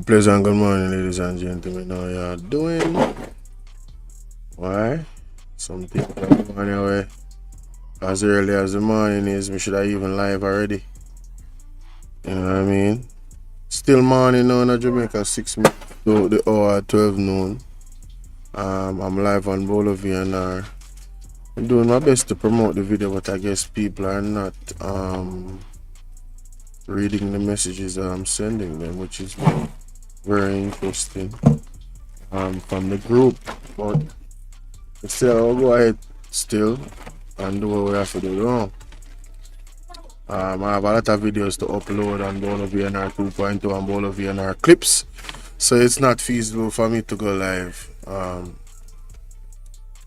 Alright, pleasant good morning, ladies and gentlemen. How y'all doing? Why? Some people are on their way. As early as the morning is, we should have even live already. You know what I mean? Still morning now in Jamaica, 6 minutes to the hour 12 noon. I'm live on Bolo VNR. I'm doing my best to promote the video, but I guess people are not reading the messages that I'm sending them, which is very interesting from the group. But still, I'll go ahead still and do what we have to do now. I have a lot of videos to upload on Bolo VNR 2.2 and Bolo VNR clips, so it's not feasible for me to go live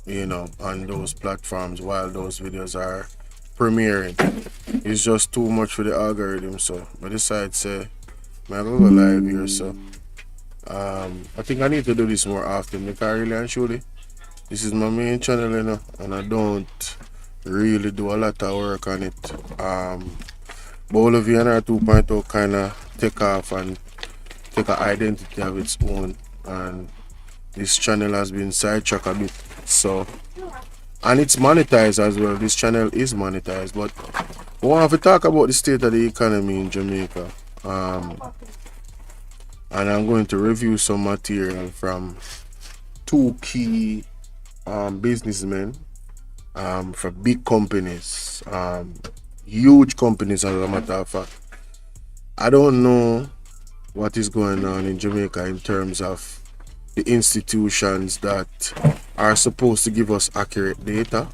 you know, on those platforms while those videos are premiering. It's just too much for the algorithm, so I decided say I'm gonna go live here. So I think I need to do this more often because really and truly this is my main channel, you know, and I don't really do a lot of work on it. Bolo VNR 2.0 kind of take off and take an identity of its own, and this channel has been sidetracked a bit. So, and it's monetized as well. This channel is monetized, but we want to talk about the state of the economy in Jamaica. And I'm going to review some material from two key businessmen for big companies, huge companies as a matter of fact. I don't know what is going on in Jamaica in terms of the institutions that are supposed to give us accurate data,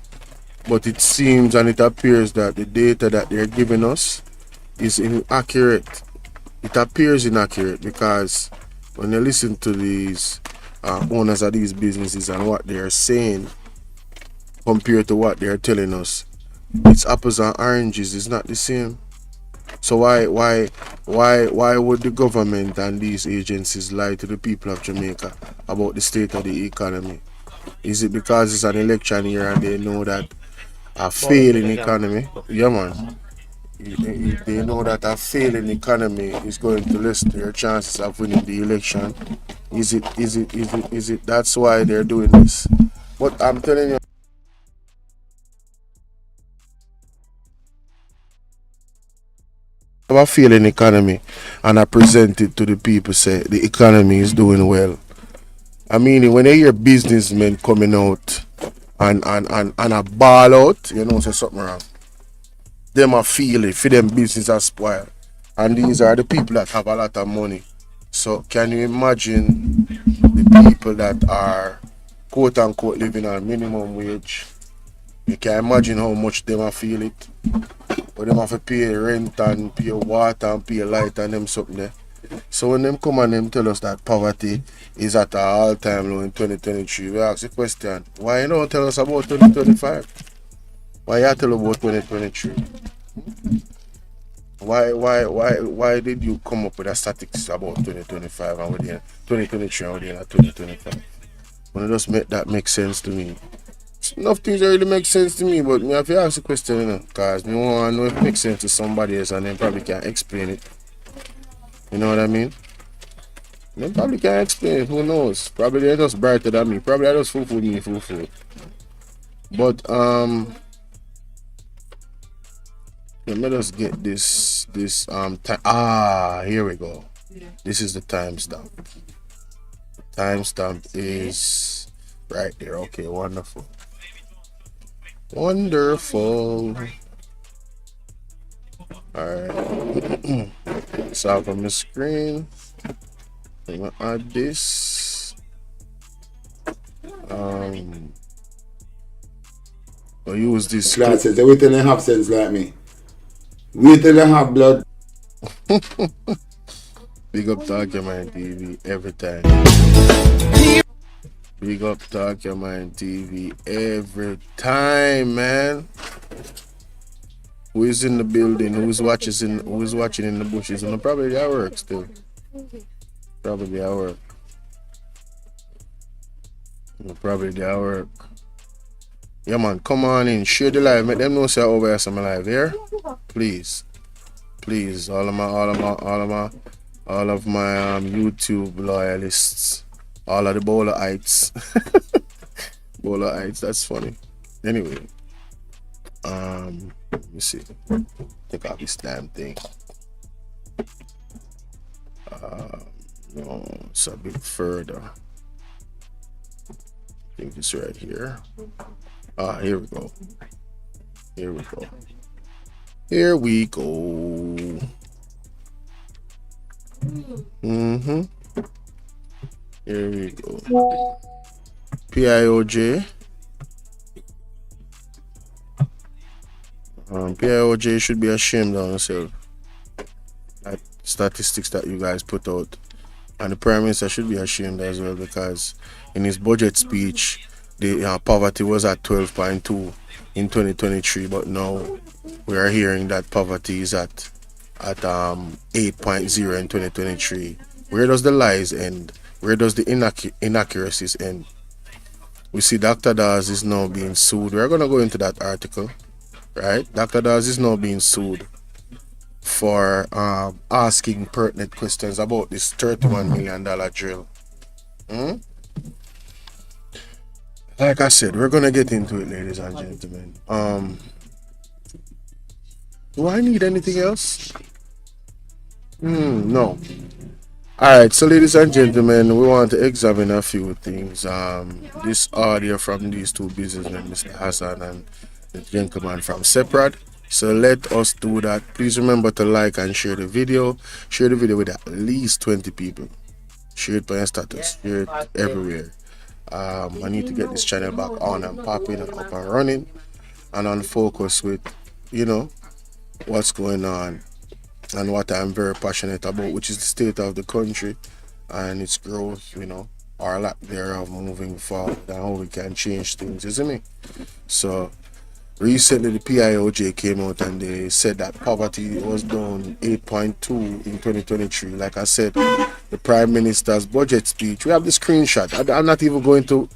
but it seems and it appears that the data that they're giving us is inaccurate. It appears inaccurate because when you listen to these owners of these businesses and what they're saying compared to what they're telling us, it's apples and oranges. It's not the same. So why would the government and these agencies lie to the people of Jamaica about the state of the economy? Is it because it's an election year and they know that a failing economy? Yeah, man. They know that a failing economy is going to lessen their chances of winning the election. Is it? That's why they're doing this. But I'm telling you, a failing economy, and I present it to the people, say the economy is doing well. I mean, when you hear businessmen coming out and a ball out, you know, say something wrong. Them are feeling for them business are spoiled, and these are the people that have a lot of money. So can you imagine the people that are quote unquote living on minimum wage? You can imagine how much them are feel it. But them have to pay rent and pay water and pay light and them something there. So when them come and them tell us that poverty is at an all-time low in 2023, we ask the question, why you don't tell us about 2025? Why you tell about 2023? Why did you come up with a statistics about 2025 and within 2023 and within 2025? When it just make sense to me. Enough things really make sense to me, but me have to ask the question, you know, because me want to know if it makes sense to somebody else and then probably can't explain it. You know what I mean? They probably can't explain it, who knows? Probably they're just brighter than me. Probably I just fool me. But let me just get this here we go. This is the timestamp. The timestamp is right there. Okay, wonderful. Wonderful. Alright. So out on the screen. I'm gonna add this. I'll use this. Classes, they wait till they have sense like me. Wait till they have blood. Big up Talk Your Mind TV every time. Big up Talk Your Mind TV every time, man. Who is in the building? Who's watching in the bushes? And probably at work still. Probably at work. Probably at work. Yeah, man, come on in, share the live. Make them know say over here some live here. Please, all of my all of my YouTube loyalists, all of the Boloites. Boloites, that's funny. Anyway, let me see. Take off this damn thing. No, it's a bit further. I think it's right here. Here we go. Here we go. Here we go. Here we go. PIOJ. PIOJ should be ashamed of himself. That statistics that you guys put out. And the Prime Minister should be ashamed as well, because in his budget speech, the poverty was at 12.2 in 2023, but now we are hearing that poverty is at 8.0 in 2023. Where does the lies end? Where does the inaccuracies end? We see Dr. Dawes is now being sued. We're going to go into that article, right? Dr. Dawes is now being sued for asking pertinent questions about this $31 million drill. Like I said, we're gonna get into it, ladies and gentlemen. Do I need anything else? No. Alright, so ladies and gentlemen, we want to examine a few things. This audio from these two businessmen, Mr. Hassan and the gentleman from Separate. So let us do that. Please remember to like and share the video. Share the video with at least 20 people. Share it by your status. Share it everywhere. I need to get this channel back on and popping and up and running and on focus with, what's going on and what I'm very passionate about, which is the state of the country and its growth, or lack thereof moving forward, and how we can change things, isn't it? So recently the PIOJ came out and they said that poverty was down 8.2 in 2023. Like I said, the Prime Minister's budget speech, we have the screenshot. I'm not even going to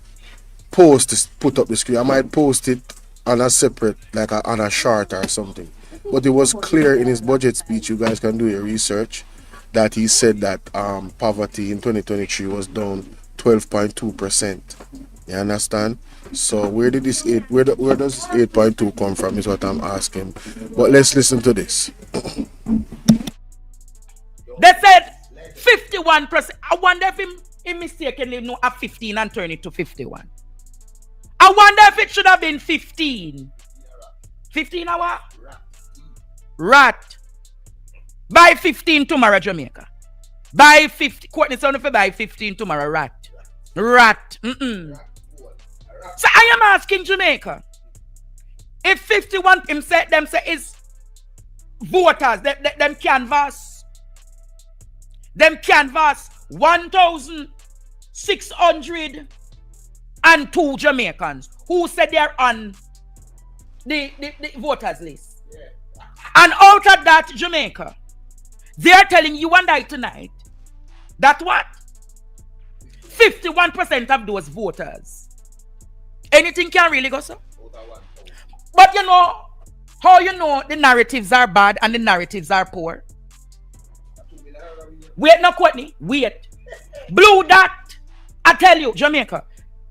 put up the screen. I might post it on a separate, on a short or something. But it was clear in his budget speech, you guys can do your research, that he said that poverty in 2023 was down 12.2%. You understand? So where does this 8.2 come from is what I'm asking. But let's listen to this. They said 51%. I wonder if he mistakenly know a 15 and turn it to 51. I wonder if it should have been 15. 15 hour? Rat. By 15 tomorrow, Jamaica. By 50. Courtney sound if by 15 tomorrow, rat. Rat. So I am asking Jamaica, if 51 them say is voters, them canvass 1,602 Jamaicans who said they're on the voters list. And out of that, Jamaica, they're telling you and I tonight that what? 51% of those voters. Anything can really go so. But how the narratives are bad and the narratives are poor? Wait, no, Courtney. Wait. Blue Dot, I tell you, Jamaica,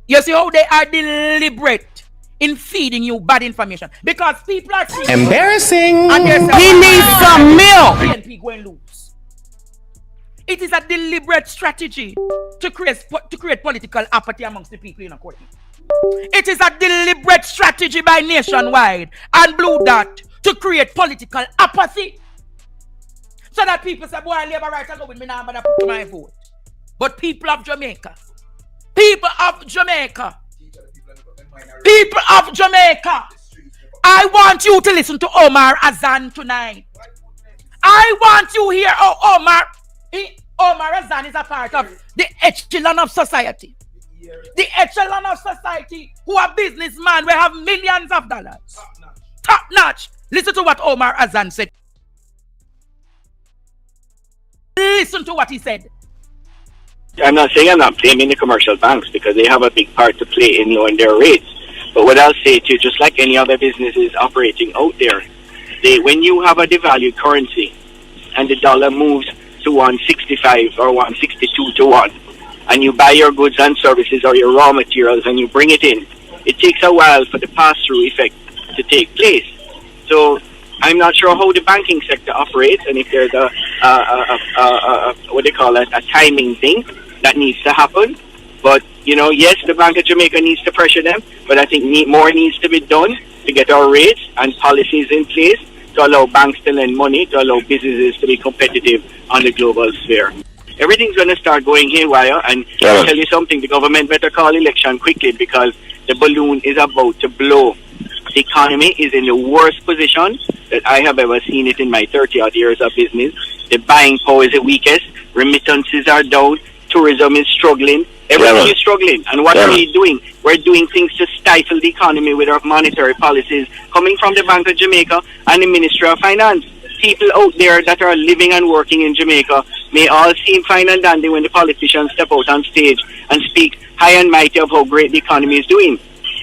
you see how they are deliberate in feeding you bad information. Because people are seeing embarrassing. And he needs some milk. PNP going loose. It is a deliberate strategy to create political apathy amongst the people in a Courtney. It is a deliberate strategy by Nationwide and Blue Dot to create political apathy. So that people say, boy, Labour right and go with me now, but I put my vote. But people of Jamaica, I want you to listen to Omar Azan tonight. I want you here. Omar Azan is a part of the echelon of society. The echelon of society who are businessmen, we have millions of dollars. Top notch. Listen to what Omar Azan said. Listen to what he said. I'm not saying I'm not blaming the commercial banks because they have a big part to play in knowing their rates. But what I'll say to you, just like any other businesses operating out there, when you have a devalued currency and the dollar moves to 165 or 162 to 1, and you buy your goods and services or your raw materials and you bring it in, it takes a while for the pass-through effect to take place. So I'm not sure how the banking sector operates, and if there's a what they call it, a timing thing that needs to happen. But, you know, yes, the Bank of Jamaica needs to pressure them, but I think more needs to be done to get our rates and policies in place to allow banks to lend money, to allow businesses to be competitive on the global sphere. Everything's going to start going haywire, and I'll tell you something, the government better call election quickly, because the balloon is about to blow. The economy is in the worst position that I have ever seen it in my 30-odd years of business. The buying power is the weakest, remittances are down, tourism is struggling, everything is struggling. And what are we doing? We're doing things to stifle the economy with our monetary policies coming from the Bank of Jamaica and the Ministry of Finance. People out there that are living and working in Jamaica may all seem fine and dandy when the politicians step out on stage and speak high and mighty of how great the economy is doing.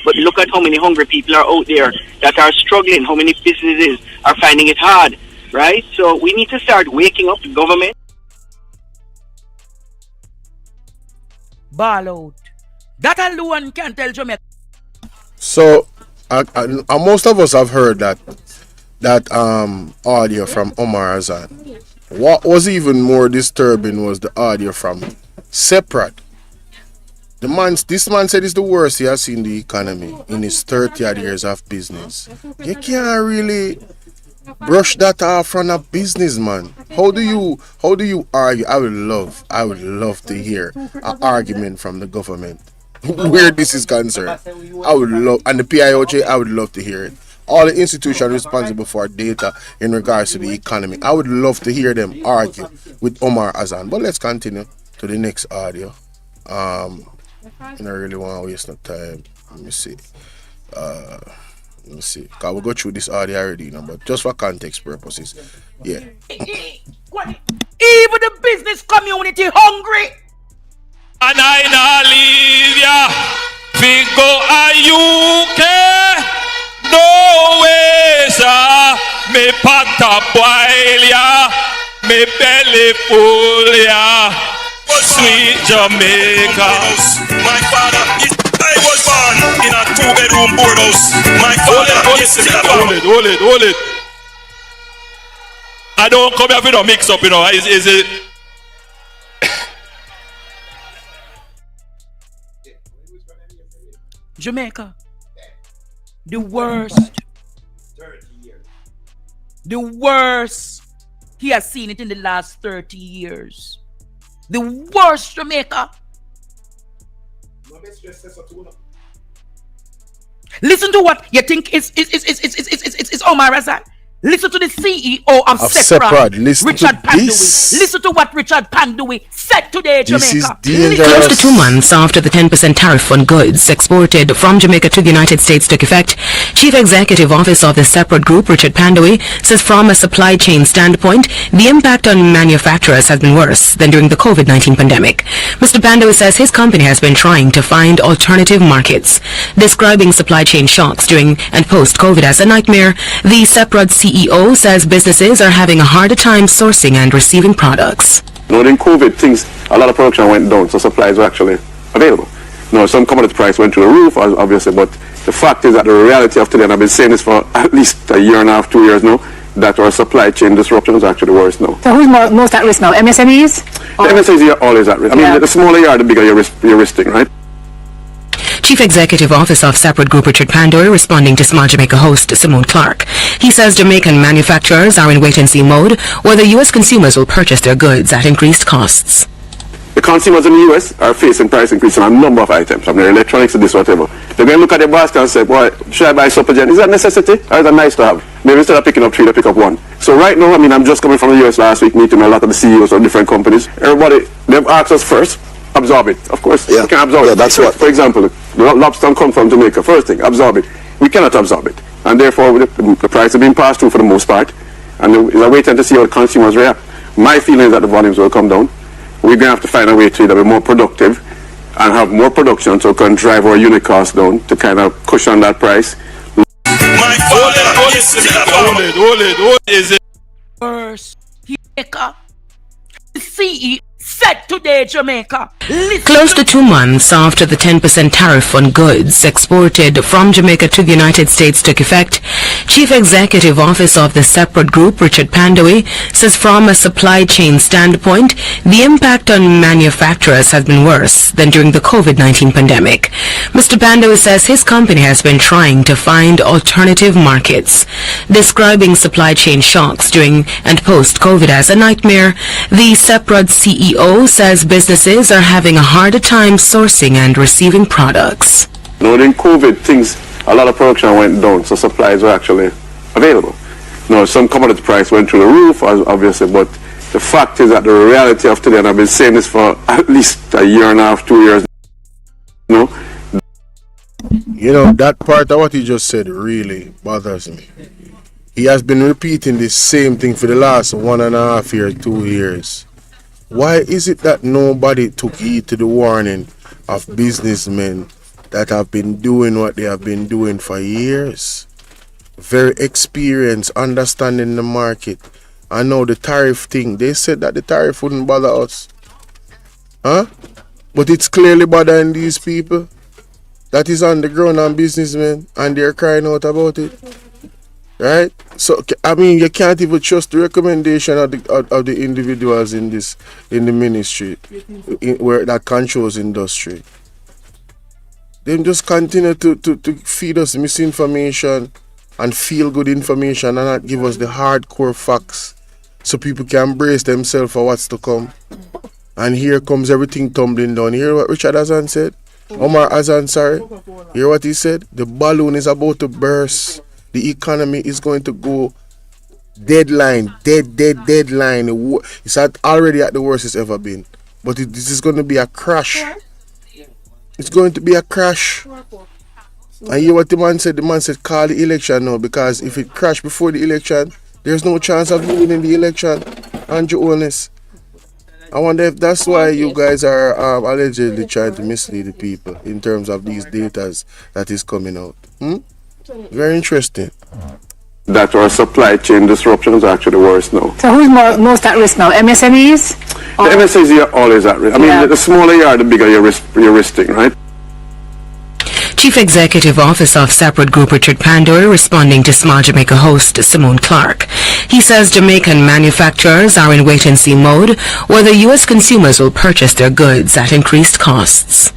But look at how many hungry people are out there that are struggling, how many businesses are finding it hard, right? So we need to start waking up the government. Ball out. That alone can tell Jamaica. So, most of us have heard that audio from Omar Azad. What was even more disturbing was the audio from Separate. This man said it's the worst he has seen in the economy in his 30-odd years of business. You can't really brush that off from a businessman. How do you argue? I would love to hear an argument from the government where this is concerned. I would love, and the PIOJ, I would love to hear it. All the institutions responsible for data in regards to the economy, I would love to hear them argue with Omar Azan. But let's continue to the next audio. I don't really want to waste no time. Let me see. Cause we'll go through this audio already, but just for context purposes. Yeah. Even the business community hungry. And I not leave ya. Figo a UK. No way, sir. Me pata boil ya. Me belly full ya. Sweet Jamaica. My father, I was born in a 2-bedroom boardhouse. My father, hold it. I don't come here for no mix up, Is it? Jamaica, the worst. The worst. He has seen it in the last 30 years. The worst, Jamaica. Listen to what you think is Omar Azad. Listen to the CEO of Separate, Richard Pandui. Listen to what Richard Pandui said today, Jamaica. Close to 2 months after the 10% tariff on goods exported from Jamaica to the United States took effect, Chief Executive Officer of the Separate Group, Richard Pandui, says from a supply chain standpoint, the impact on manufacturers has been worse than during the COVID-19 pandemic. Mr. Pandui says his company has been trying to find alternative markets. Describing supply chain shocks during and post-COVID as a nightmare, the Separate CEO says businesses are having a harder time sourcing and receiving products. During COVID, a lot of production went down, so supplies were actually available. Some commodity price went through the roof, obviously, but the fact is that the reality of today, and I've been saying this for at least a year and a half, 2 years now, that our supply chain disruption is actually worse now. So who's most at risk now? MSMEs? The MSMEs are always at risk. I mean, the smaller you are, the bigger you're risking, right? Chief Executive Officer of Separate Group Richard Pandui responding to Smart Jamaica host Simone Clark. He says Jamaican manufacturers are in wait-and-see mode whether U.S. consumers will purchase their goods at increased costs. The consumers in the U.S. are facing price increase on a number of items, from their electronics to this, whatever. They're going to look at their basket and say, boy, should I buy supper gen? Is that a necessity or is that nice to have? Maybe instead of picking up 3, they pick up 1. So right now, I'm just coming from the U.S. last week, meeting a lot of the CEOs of different companies. Everybody, they've asked us first, absorb it. Of course, we can absorb it. That's what. For example, the lobster come from Jamaica. First thing, absorb it. We cannot absorb it. And therefore, the price has been passed through for the most part. And we're waiting to see how the consumers react. My feeling is that the volumes will come down. We're going to have to find a way to be more productive and have more production so we can drive our unit costs down to kind of cushion that price. My father, Hold it. Is it Worst. The CE said today, Jamaica. Listen Close to 2 months after the 10% tariff on goods exported from Jamaica to the United States took effect, Chief Executive Officer of the separate group, Richard Pandoe, says from a supply chain standpoint, the impact on manufacturers has been worse than during the COVID-19 pandemic. Mr. Pandoe says his company has been trying to find alternative markets. Describing supply chain shocks during and post-COVID as a nightmare, the separate CEO says businesses are having a harder time sourcing and receiving products. During COVID, a lot of production went down, so supplies were actually available. Some commodity price went through the roof, obviously, but the fact is that the reality of today, and I've been saying this for at least a year and a half, 2 years, that part of what he just said really bothers me. He has been repeating the same thing for the last 1.5 years, 2 years. Why is it that nobody took heed to the warning of businessmen that have been doing what they have been doing for years? Very experienced, understanding the market. I know the tariff thing. They said that the tariff wouldn't bother us. But it's clearly bothering these people. That is on the ground and businessmen, and they're crying out about it. Right? So, you can't even trust the recommendation of the individuals in the ministry where that controls industry. They just continue to feed us misinformation and feel good information and not give us the hardcore facts so people can brace themselves for what's to come. And here comes everything tumbling down. Hear what Richard Hassan said? Omar Hassan, sorry. Hear what he said? The balloon is about to burst. The economy is going to go deadline. It's already at the worst it's ever been. But this is going to be a crash. It's going to be a crash. And hear what the man said? The man said, call the election now, because if it crashed before the election, there's no chance of winning the election. Andrew Honest. I wonder if that's why you guys are allegedly trying to mislead the people in terms of these data that is coming out. Very interesting. That our supply chain disruptions are actually worse now. So who's most at risk now? MSMEs? The MSMEs are always at risk. The smaller you are, the bigger your risking, right? Chief Executive Officer of separate group Richard Pandoe responding to Smart Jamaica host Simone Clark. He says Jamaican manufacturers are in wait-and-see mode whether U.S. consumers will purchase their goods at increased costs.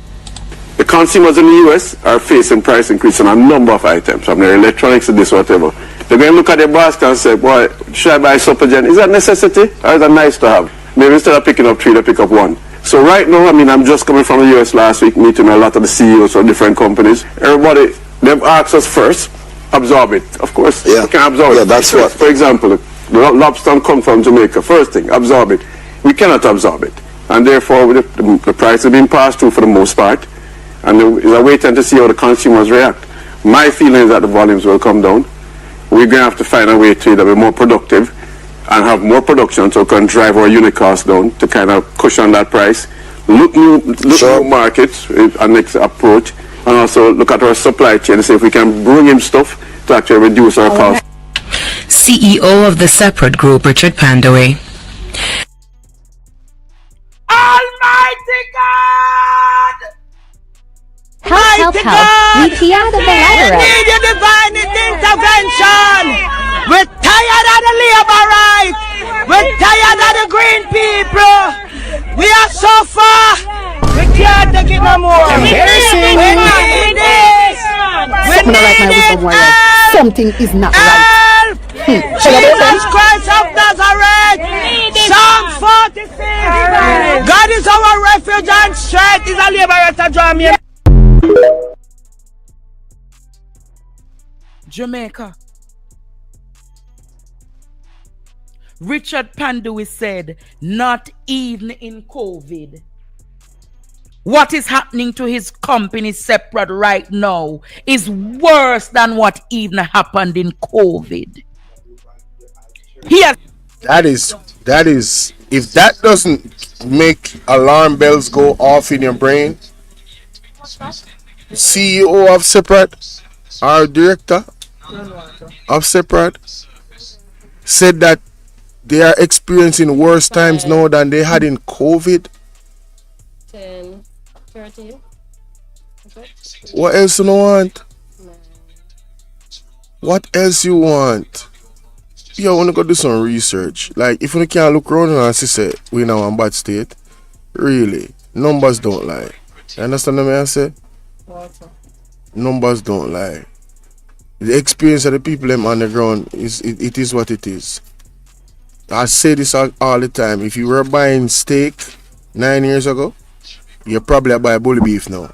The consumers in the U.S. are facing price increase on a number of items, from their electronics to this, whatever. They're going to look at their basket and say, boy, should I buy Supergen? Is that necessity or is that nice to have? Maybe instead of picking up 3, they pick up 1. So right now, I'm just coming from the U.S. last week, meeting a lot of the CEOs of different companies. Everybody, they've asked us first, absorb it. Of course, we can absorb it. That's what. For example, the lobster come from Jamaica. First thing, absorb it. We cannot absorb it. And therefore, the price has been passed through for the most part. And there's a waiting to see how the consumers react. My feeling is that the volumes will come down. We're going to have to find a way to either be more productive and have more production so we can drive our unit costs down to kind of cushion that price. Look new markets, our next approach, and also look at our supply chain and see if we can bring in stuff to actually reduce our costs. CEO of the separate group, Richard Pandoe. Almighty God! Help. We hear the We need your divine intervention. We're tired of the labor rights. We're tired of the green people. We are so far. We can't take it no more. Embarrassing. We need this. We need help. Something is not right. Help. Jesus Christ of Nazareth. Psalm 46. God is our refuge and strength. Is a liberator. Jamaica. Richard Pandoe said, not even in COVID. What is happening to his company separate right now is worse than what even happened in COVID. That is, if that doesn't make alarm bells go off in your brain, CEO of separate, our director of separate, said that they are experiencing worse times now than they had in COVID. 10, 13. What else you want? What else you want? Yo, I want to go do some research. Like, if you can't look around and see say we now in bad state, really, numbers don't lie. You understand what I say? Numbers don't lie. The experience of the people them on the ground it is what it is. I say this all the time. If you were buying steak 9 years ago, you probably buy bully beef now.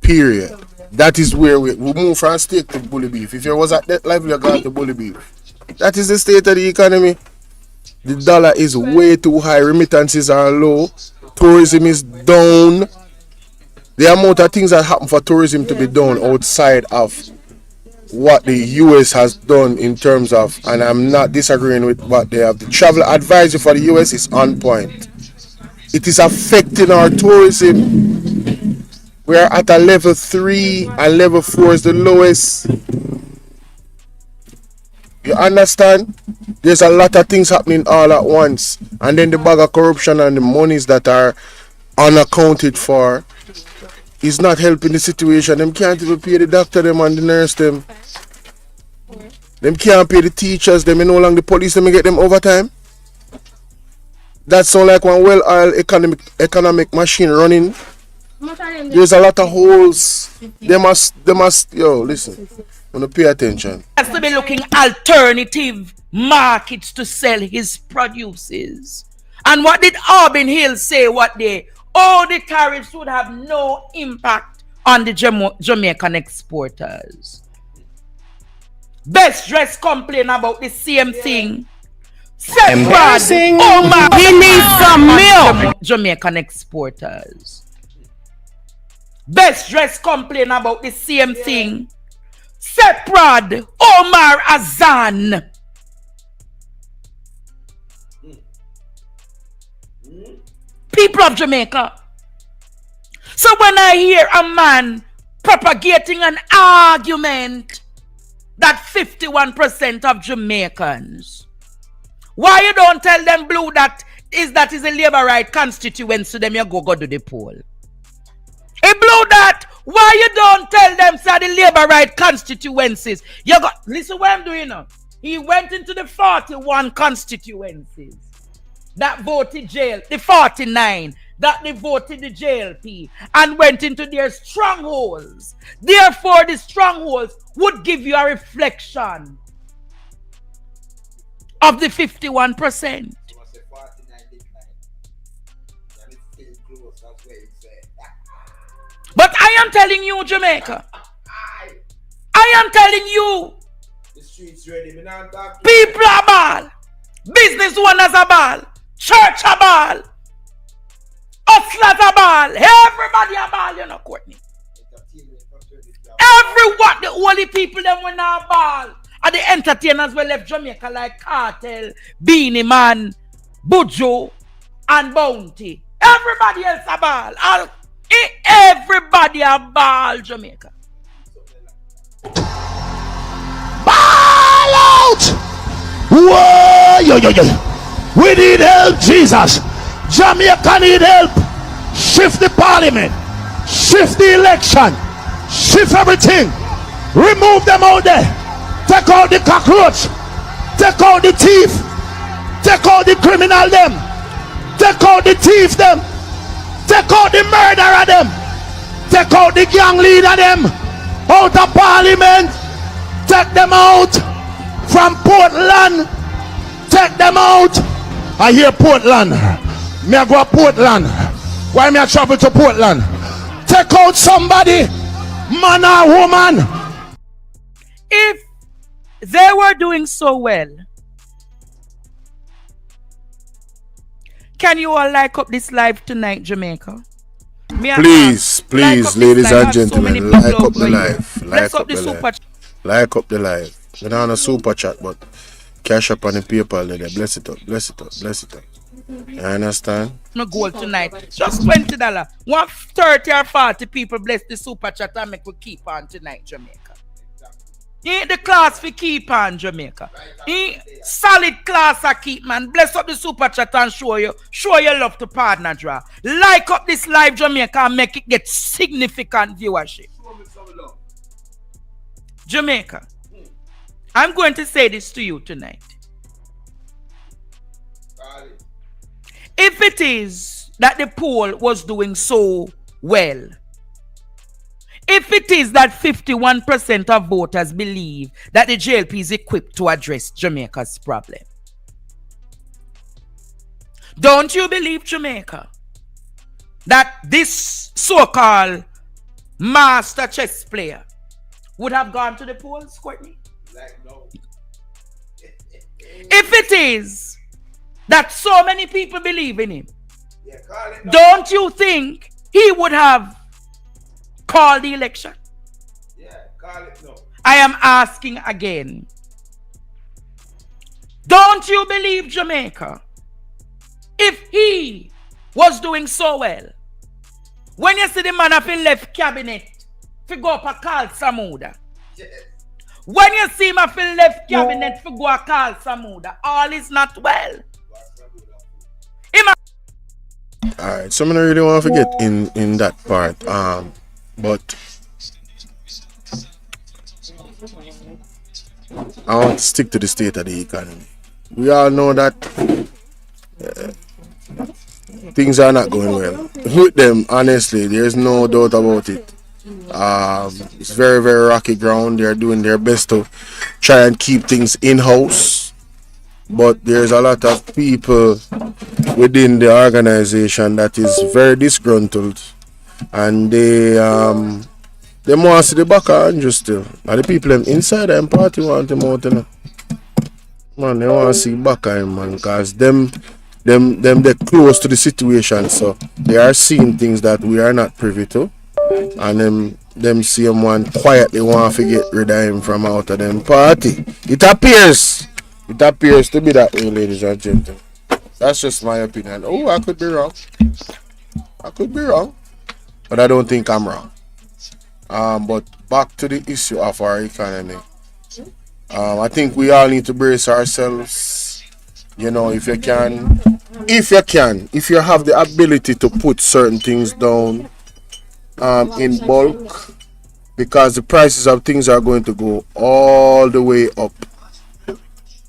Period. That is where we move from steak to bully beef. If you was at that level, you got to bully beef. That is the state of the economy. The dollar is way too high. Remittances are low. Tourism is down. The amount of things that happen for tourism to be done outside of what the US has done in terms of, and I'm not disagreeing with what they have. The travel advisory for the US is on point. It is affecting our tourism. We are at a level 3 and level 4 is the lowest. You understand? There's a lot of things happening all at once. And then the bag of corruption and the monies that are unaccounted for is not helping the situation. Them can't even pay the doctor them and the nurse them. Them can't pay the teachers them. No longer the police them get them overtime. That sound like one well-oiled economic machine running. There's a lot of holes. They must, yo, listen. I'm gonna pay attention. Has to be looking alternative markets to sell his produces. And what did Auburn Hill say? All the tariffs would have no impact on the Jamaican exporters. Best Dress complain about the same thing. Embarrassing. We need some milk. Jamaican exporters. Best Dress complain about the same thing. Seprad, Omar Azan. People of Jamaica. So when I hear a man propagating an argument that 51% of Jamaicans, why you don't tell them, Blue, that is a labor right constituency, them you go do the poll? Hey, Blue, that why you don't tell them say the labor right constituencies? You got listen what I'm doing now. He went into the 41 constituencies that voted jail, the 49 that they voted the JLP and went into their strongholds. Therefore, the strongholds would give you a reflection of the 51%. But I am telling you, Jamaica. I am telling you. The streets ready. People are ball. Business owners are ball. Church are ball. Hustlers are ball. Everybody are ball, you know, Courtney. Everyone, the only people them when are ball are the entertainers we left Jamaica like Cartel, Beanie Man, Bujo, and Bounty. Everybody else are ball. Everybody are ball, Jamaica. Ball out! Whoa, yo. We need help, Jesus. Jamaica need help. Shift the parliament. Shift the election. Shift everything. Remove them out there. Take out the cockroach. Take out the thief. Take out the criminal them. Take out the thief them. Take out the murderer them. Take out the gang leader them. Out of parliament. Take them out from Portland. Take them out. I hear Portland. Me I go to Portland. Why me I travel to Portland? Take out somebody, man or woman. If they were doing so well, can you all like up this live tonight, Jamaica? Please, ladies and gentlemen, like up the live. Like up the live. Like up the live. We're not on a super chat, but cash up on the PayPal there. Bless it up. You understand? No goal tonight. Just $20. 130 or 40 people bless the super chat and make we keep on tonight, Jamaica. He ain't the class for keep on Jamaica. He solid class for keep, man. Bless up the super chat and show your love to partner draw. Like up this live Jamaica and make it get significant viewership. Jamaica, I'm going to say this to you tonight. If it is that the poll was doing so well, if it is that 51% of voters believe that the JLP is equipped to address Jamaica's problem, don't you believe, Jamaica, that this so-called master chess player would have gone to the polls, Courtney? If it is that so many people believe in him, don't you think he would have called the election? I am asking again. Don't you believe, Jamaica, if he was doing so well, when you see the man up in left cabinet, to go up a call Samuda. When you see him up in left cabinet, to go a call Samuda, all is not well. Alright, so I don't really want to forget in that part. But I want to stick to the state of the economy. We all know that things are not going well with them. Honestly, there's no doubt about it. It's very, very rocky ground. They're doing their best to try and keep things in-house, but there's a lot of people within the organization that is very disgruntled, and they want to see the back of Andrew still. And the people inside them party want him out, you know. Man, they want to see back of him, man, because them they're close to the situation, so they are seeing things that we are not privy to, and them see him one quietly want to get rid of him from out of them party. It appears to be that way, ladies and gentlemen. That's just my opinion. Oh, I could be wrong, but I don't think I'm wrong. But back to the issue of our economy. I think we all need to brace ourselves. You know, if you have the ability to put certain things down in bulk, because the prices of things are going to go all the way up.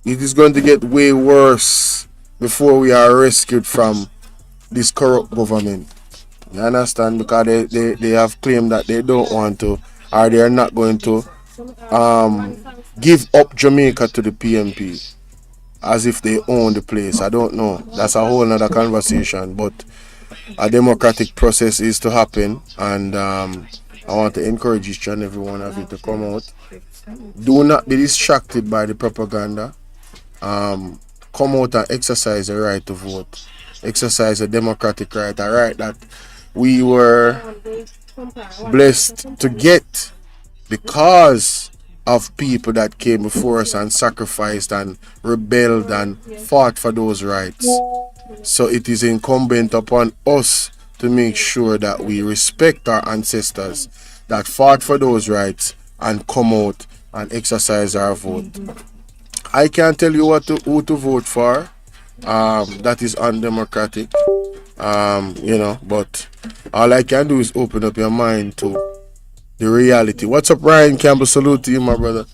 It is going to get way worse before we are rescued from this corrupt government. You understand? Because they have claimed that they don't want to, or they are not going to give up Jamaica to the PMP as if they own the place. I don't know. That's a whole other conversation. But a democratic process is to happen, and I want to encourage each and every one of you to come out. Do not be distracted by the propaganda. Come out and exercise the right to vote. Exercise a democratic right, a right that we were blessed to get because of people that came before us and sacrificed and rebelled and fought for those rights. So it is incumbent upon us to make sure that we respect our ancestors that fought for those rights and come out and exercise our vote. I can't tell you who to vote for. That is undemocratic. But all I can do is open up your mind to the reality. What's up, Ryan Campbell? Salute to you, my brother.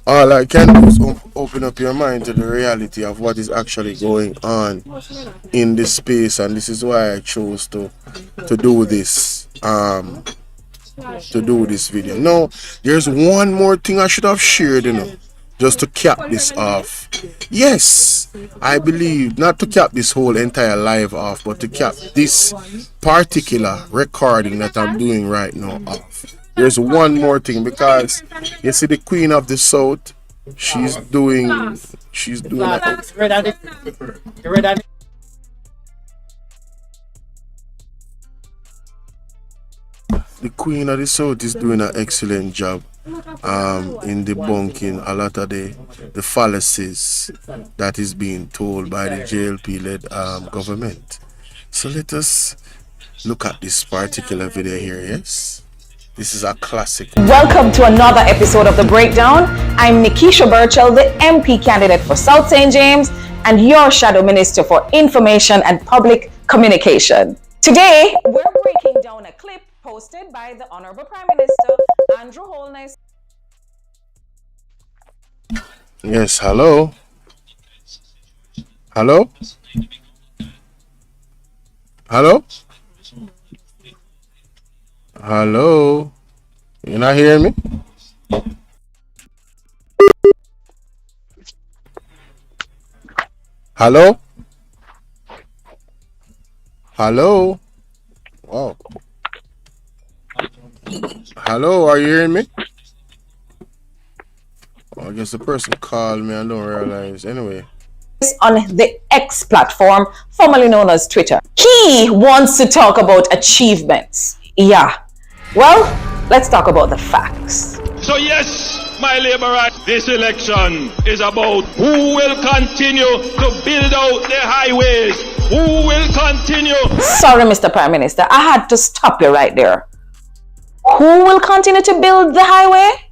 All I can do is open up your mind to the reality of what is actually going on in this space, and this is why I chose to do this. To do this video. No, there's one more thing I should have shared, just to cap this off. Yes, I believe, not to cap this whole entire live off, but to cap this particular recording that I'm doing right now off. There's one more thing, because you see the Queen of the South, she's doing the Queen of the South is doing an excellent job in debunking a lot of the fallacies that is being told by the JLP-led government. So let us look at this particular video here, yes? This is a classic. Welcome to another episode of The Breakdown. I'm Nikisha Burchell, the MP candidate for South St. James and your Shadow Minister for Information and Public Communication. Today, we're breaking down a clip posted by the Honorable Prime Minister, Andrew Holness. Yes, hello? Hello? Hello? Hello? You not hearing me? Hello? Hello? Wow. Hello, are you hearing me? I guess the person called me and don't realize. Anyway. On the X platform, formerly known as Twitter. He wants to talk about achievements. Yeah. Well, let's talk about the facts. So yes, my laborer, this election is about who will continue to build out the highways, who will continue. Sorry, Mr. Prime Minister, I had to stop you right there. Who will continue to build the highway?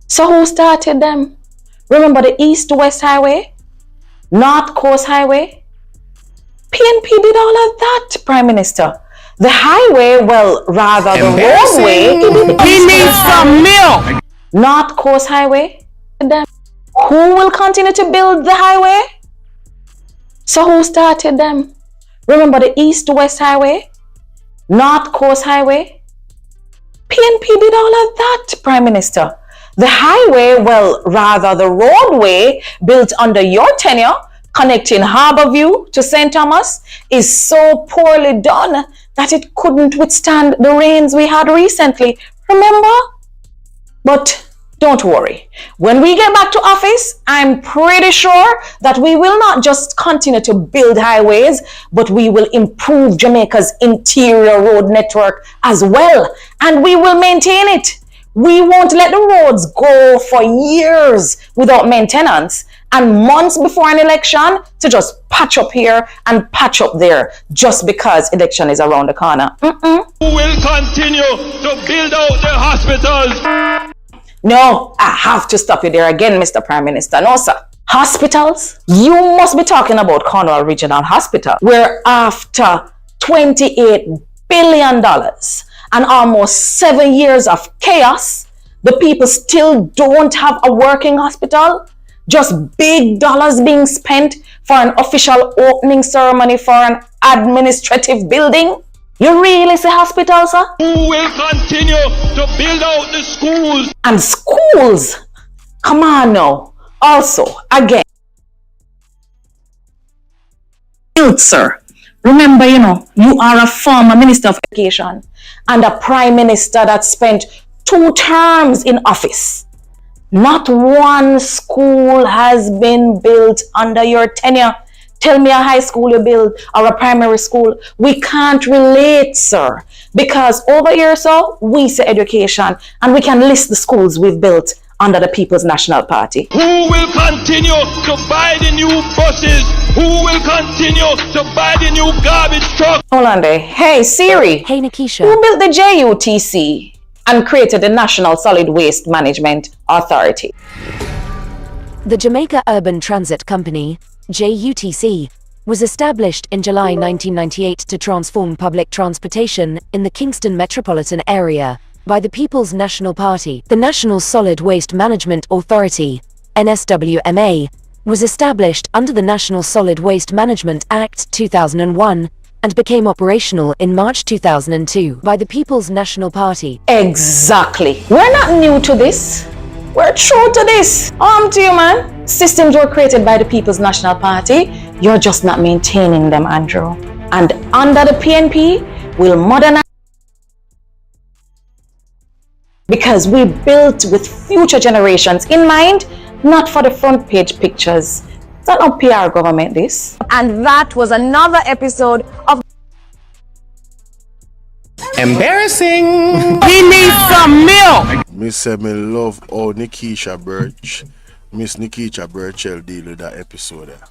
So who started them? Remember the East-West Highway? North Coast Highway? PNP did all of that, Prime Minister. The highway, well, rather the roadway. He needs some milk. North Coast Highway. Who will continue to build the highway? So who started them? Remember the East-West Highway? North Coast Highway? PNP did all of that, Prime Minister. The highway, well, rather the roadway built under your tenure, connecting Harborview to St. Thomas, is so poorly done that it couldn't withstand the rains we had recently. Remember? But don't worry. When we get back to office, I'm pretty sure that we will not just continue to build highways, but we will improve Jamaica's interior road network as well, and we will maintain it. We won't let the roads go for years without maintenance and months before an election to just patch up here and patch up there just because election is around the corner. Who will continue to build out the hospitals? No, I have to stop you there again, Mr. Prime Minister. No, sir. Hospitals? You must be talking about Cornwall Regional Hospital, where after $28 billion and almost 7 years of chaos, the people still don't have a working hospital. Just big dollars being spent for an official opening ceremony for an administrative building. You really say hospital, sir? Who will continue to build out the schools? And schools? Come on now. Also, again, sir. Remember, you are a former Minister of Education and a Prime Minister that spent 2 terms in office. Not one school has been built under your tenure. Tell me a high school you built or a primary school. We can't relate, sir. Because over here, sir, we say education and we can list the schools we've built under the People's National Party. Who will continue to buy the new buses? Who will continue to buy the new garbage truck? Hold on there. Hey, Siri. Hey, Nikisha. Who built the JUTC and created the National Solid Waste Management Authority? The Jamaica Urban Transit Company, JUTC, was established in July 1998 to transform public transportation in the Kingston metropolitan area by the People's National Party. The National Solid Waste Management Authority, NSWMA, was established under the National Solid Waste Management Act 2001 and became operational in March 2002 by the People's National Party. Exactly. We're not new to this. We're true to this. To you, man. Systems were created by the People's National Party. You're just not maintaining them, Andrew. And under the PNP, we'll modernize because we built with future generations in mind, not for the front page pictures. It's not no PR government, this. And that was another episode of Embarrassing. He needs some milk. Me say me love how Nikisha Miss Nikisha Burchell deal with that episode there.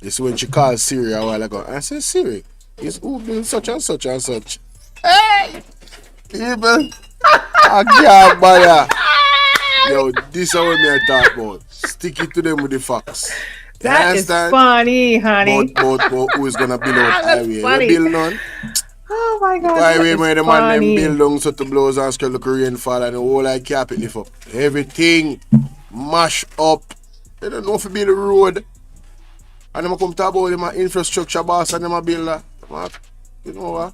It's when she called Siri a while ago. I said, Siri, is who doing such and such and such? Hey! People, I can't bother. Yo, this is what me I talk about. Stick it to them with the facts. That is funny, honey. But who's gonna build out That's highway? funny. We build none. Oh my God. Highway where the man them funny. build down so to blows and scale look rainfall and the whole like cap it lift up. Everything mash up. They don't know if it build the road. And them come talk about them infrastructure boss and them a builder. You know what?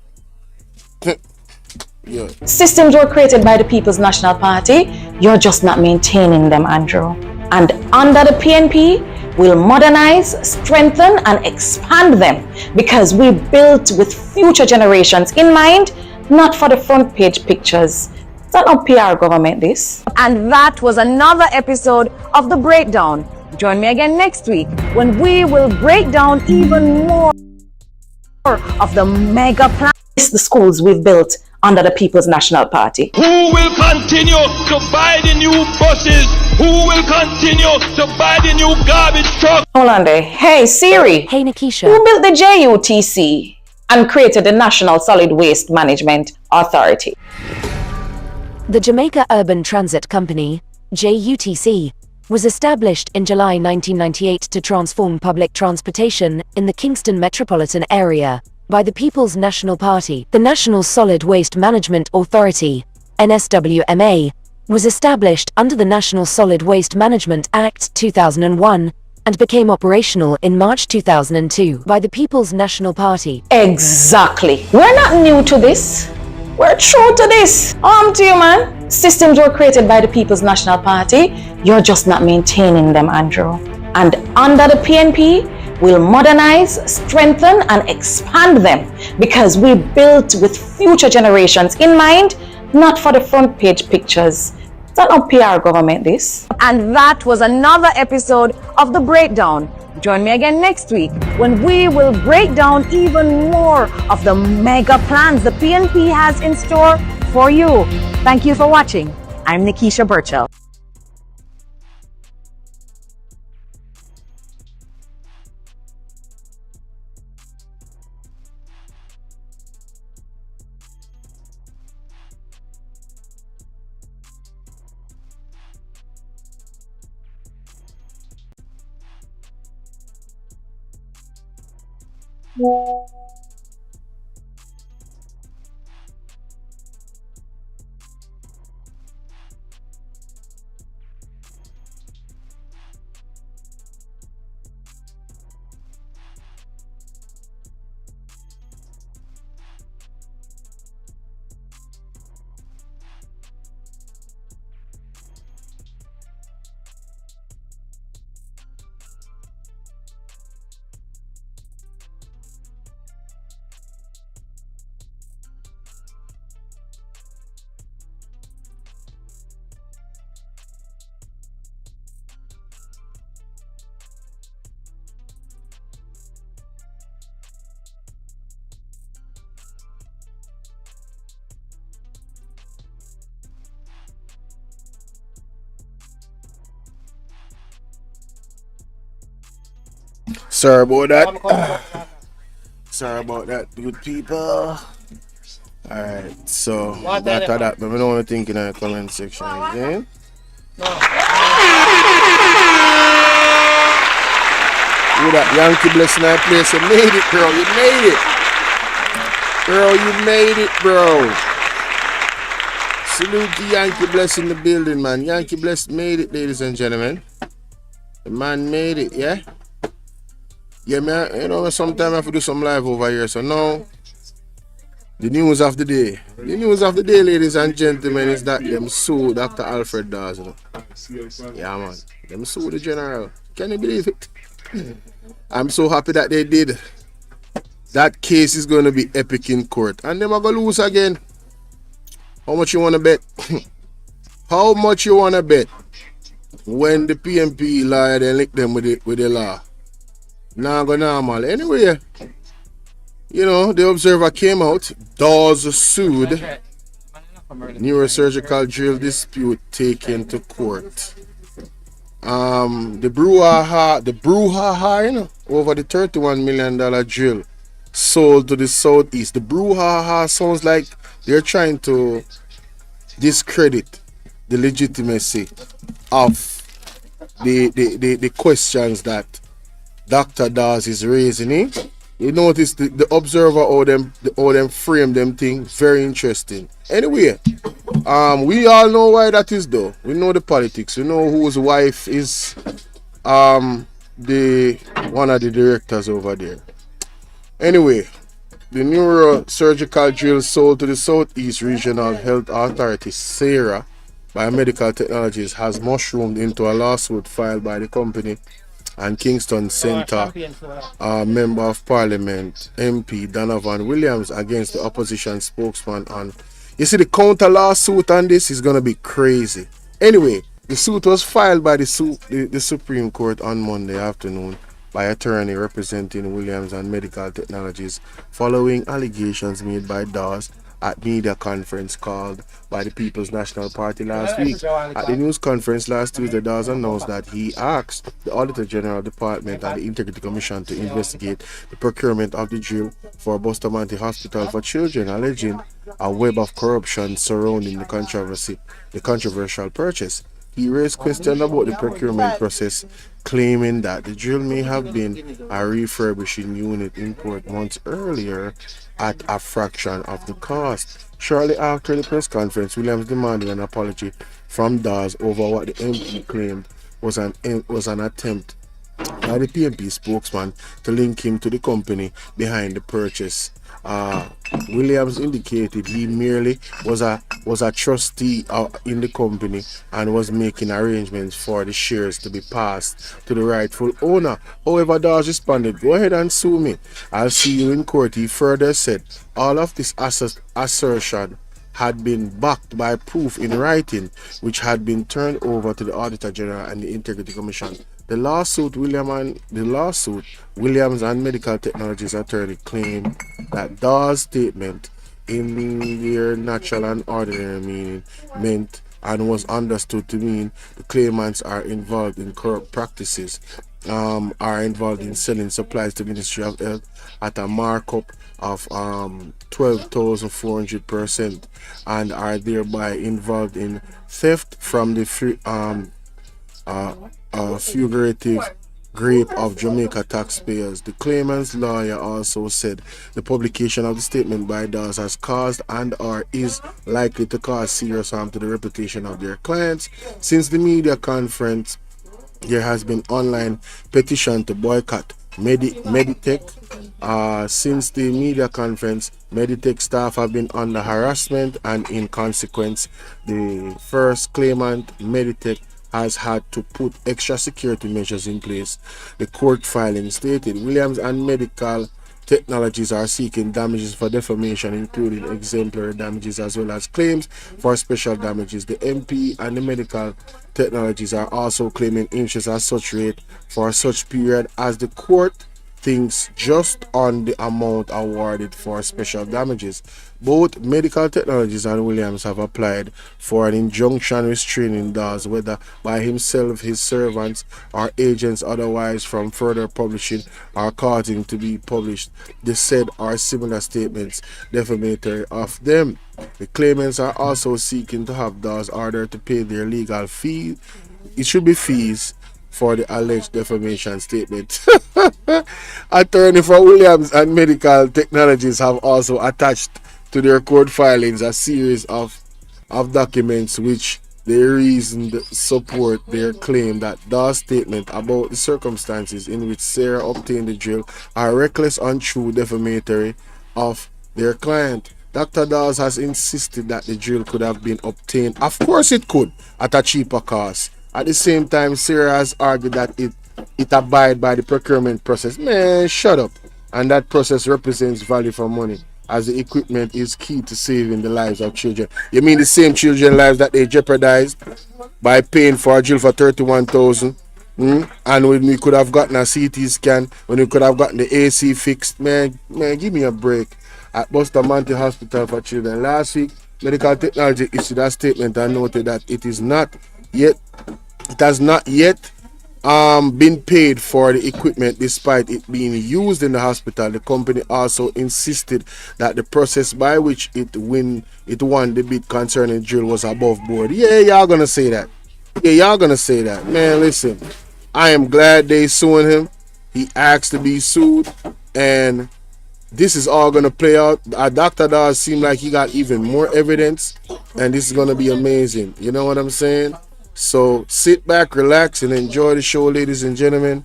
Yeah. Systems were created by the People's National Party. You're just not maintaining them, Andrew. And under the PNP, we'll modernize, strengthen, and expand them because we built with future generations in mind, not for the front page pictures. Is that not PR government, this? And that was another episode of The Breakdown. Join me again next week when we will break down even more of the mega plan. The schools we've built under the People's National Party. Who will continue to buy the new buses? Who will continue to buy the new garbage truck? Hold on there. Hey Siri. Hey Nikisha. Who built the JUTC and created the National Solid Waste Management Authority? The Jamaica Urban Transit Company, JUTC, was established in July 1998 to transform public transportation in the Kingston metropolitan area by the People's National Party. The National Solid Waste Management Authority, NSWMA, was established under the National Solid Waste Management Act 2001 and became operational in March 2002 by the People's National Party. Exactly. We're not new to this. We're true to this. To you, man. Systems were created by the People's National Party. You're just not maintaining them, Andrew. And under the PNP, we'll modernize, strengthen, and expand them because we built with future generations in mind, not for the front page pictures. Is that not PR government, this? And that was another episode of The Breakdown. Join me again next week when we will break down even more of the mega plans the PNP has in store for you. Thank you for watching. I'm Nikisha Burchell. Sorry about that. Sorry about that, good people. Alright, so after that, let me know what you think in the comment section again. With that Yankee blessing I place, you made it, bro. You made it. Bro, you made it, bro. Salute to Yankee Bless in the building, man. Yankee Bless made it, ladies and gentlemen. The man made it, yeah? Yeah, man, you know, sometimes I have to do some live over here. So now, the news of the day. The news of the day, ladies and gentlemen, is that them sued Dr. Alfred Dawes. You know? Yeah, man. Them sued the general. Can you believe it? I'm so happy that they did. That case is going to be epic in court. And them are going to lose again. How much you want to bet? How much you want to bet? When the PMP lawyer, they link them with the law. Nah, go normal. Anyway, you know, the observer came out. Dawes sued. Neurosurgical drill dispute taken to court. The brouhaha, you know, over the $31 million drill sold to the southeast. The brouhaha sounds like they're trying to discredit the legitimacy of the questions that Dr. Dawes is raising. You notice the observer how them frame them things very interesting. Anyway, we all know why that is though. We know the politics. We know whose wife is the one of the directors over there. Anyway, the neurosurgical drill sold to the Southeast Regional Health Authority, SARA, Biomedical Technologies, has mushroomed into a lawsuit filed by the company and Kingston Centre Member of Parliament MP Donovan Williams against the opposition spokesman on. You see, the counter lawsuit on this is going to be crazy. Anyway, the suit was filed by the Supreme Court on Monday afternoon by attorney representing Williams and Medical Technologies following allegations made by Dawes at media conference called by the People's National Party last week. At the news conference last Tuesday, Dawes announced that he asked the Auditor General Department and the Integrity Commission to investigate the procurement of the drill for Bustamante Hospital for Children, alleging a web of corruption surrounding the controversial purchase. He raised questions about the procurement process, claiming that the drill may have been a refurbishing unit import months earlier at a fraction of the cost. Shortly after the press conference, Williams demanded an apology from Dawes over what the MP claimed was an attempt by the PNP spokesman to link him to the company behind the purchase. Williams indicated he merely was a trustee in the company and was making arrangements for the shares to be passed to the rightful owner. However, Dawes responded, "Go ahead and sue me. I'll see you in court." He further said all of this assertion had been backed by proof in writing, which had been turned over to the Auditor General and the Integrity Commission. The lawsuit, Williams and Medical Technologies attorney claimed that Dawes' statement in their natural and ordinary meaning meant and was understood to mean the claimants are involved in corrupt practices, are involved in selling supplies to the Ministry of Health at a markup of 12,400% and are thereby involved in theft from the figurative grape of Jamaica taxpayers. The claimant's lawyer also said the publication of the statement by Dawes has caused and or is likely to cause serious harm to the reputation of their clients. Since the media conference, there has been online petition to boycott Meditech. Since the media conference, Meditech staff have been under harassment, and in consequence, the first claimant, Meditech, has had to put extra security measures in place. The court filing stated Williams and Medical Technologies are seeking damages for defamation, including exemplary damages as well as claims for special damages. The MP and the Medical Technologies are also claiming interest at such rate for such period as the court thinks just on the amount awarded for special damages. Both Medical Technologies and Williams have applied for an injunction restraining Dawes, whether by himself, his servants, or agents otherwise, from further publishing or causing to be published the said or similar statements defamatory of them. The claimants are also seeking to have Dawes ordered to pay their legal fee. It should be fees for the alleged defamation statement. Attorney for Williams and Medical Technologies have also attached to their court filings a series of documents which they reasoned support their claim that Dawes' statement about the circumstances in which Sarah obtained the drill are reckless, untrue, defamatory of their client. Dr. Dawes has insisted that the drill could have been obtained. Of course it could, at a cheaper cost. At the same time, Sarah has argued that it abide by the procurement process. Man, shut up. And that process represents value for money, as the equipment is key to saving the lives of children. You mean the same children lives that they jeopardized by paying for a drill for 31,000? And when we could have gotten a CT scan, when we could have gotten the AC fixed, man, give me a break. At Bustamante Hospital for Children last week, Medical Technology issued a statement and noted that it has not yet been paid for the equipment despite it being used in the hospital. The company also insisted that the process by which it won the bid concerning drill was above board. Yeah, y'all gonna say that. Yeah, y'all gonna say that. Man, listen, I am glad they suing him. He asked to be sued, and this is all gonna play out. Dr. Dawes seemed like he got even more evidence, and this is gonna be amazing. You know what I'm saying? So sit back, relax, and enjoy the show, ladies and gentlemen.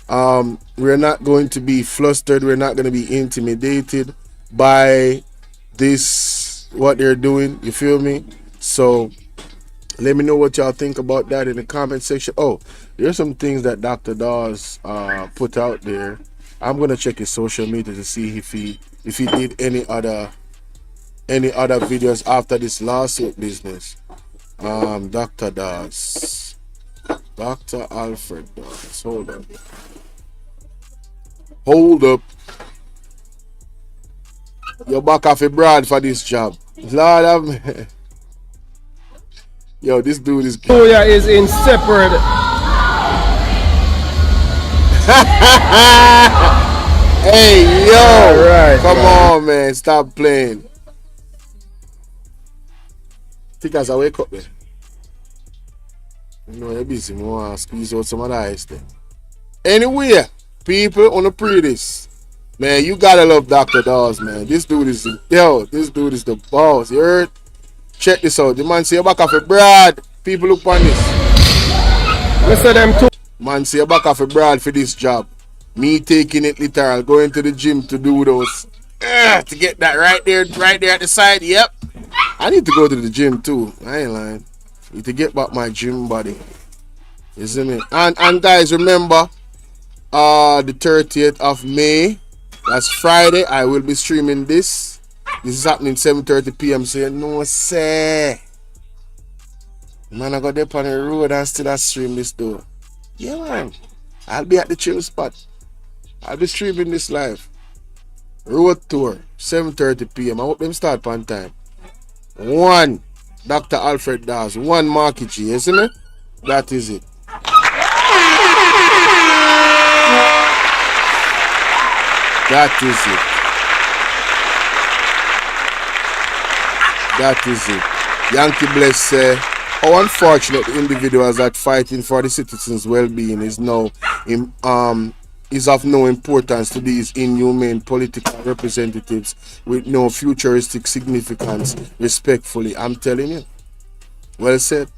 We're not going to be flustered. We're not going to be intimidated by this, what they're doing. You feel me? So let me know what y'all think about that in the comment section. Oh, there's some things that Dr. Dawes put out there. I'm gonna check his social media to see if he did any other videos after this lawsuit business. Dr. Dawes. Dr. Alfred Dawes. Hold up. You're back off a broad for this job. Lord have me. Yo, this dude is Toya is inseparable. Hey, yo. All right, come on, man. Stop playing. Think as I wake up there. You know, you're busy. I want to squeeze out some of the ice there. Anyway, people on the pre this. Man, you gotta love Dr. Dawes, man. This dude is the boss. You heard? Check this out. The man say you're back off a broad. People look on this. Listen them too. Man say you're back off a broad for this job. Me taking it literal, going to the gym to do those. To get that right there at the side. Yep. I need to go to the gym too. I ain't lying. Need to get back my gym body. You see me? And guys, remember, the 30th of May, that's Friday, I will be streaming this. This is happening 7:30 p.m. So you know, say, man, I got up on the road and still stream this though. Yeah, man. I'll be at the chill spot. I'll be streaming this live. Road tour, 7:30 p.m. I hope them start on time. 1 Dr. Alfred Dawes, 1 Marky G, isn't it? That is it. That is it. Yankee Bless say, how unfortunate the individuals that fighting for the citizens' well-being is of no importance to these inhumane political representatives with no futuristic significance. Respectfully, I'm telling you. Well said.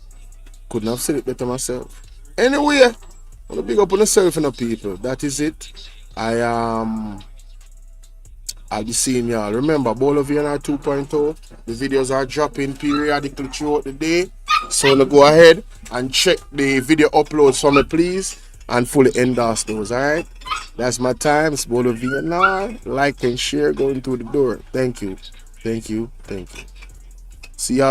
Couldn't have said it better myself. Anyway, I want to big up on yourself and the people. That is it. I'll be seeing y'all. Remember, Bolo VNR 2.0. The videos are dropping periodically throughout the day. So go ahead and check the video uploads for me, please, and fully endorse those. Alright? That's my time. It's Bolo VNR. Like and share going through the door. Thank you. See y'all.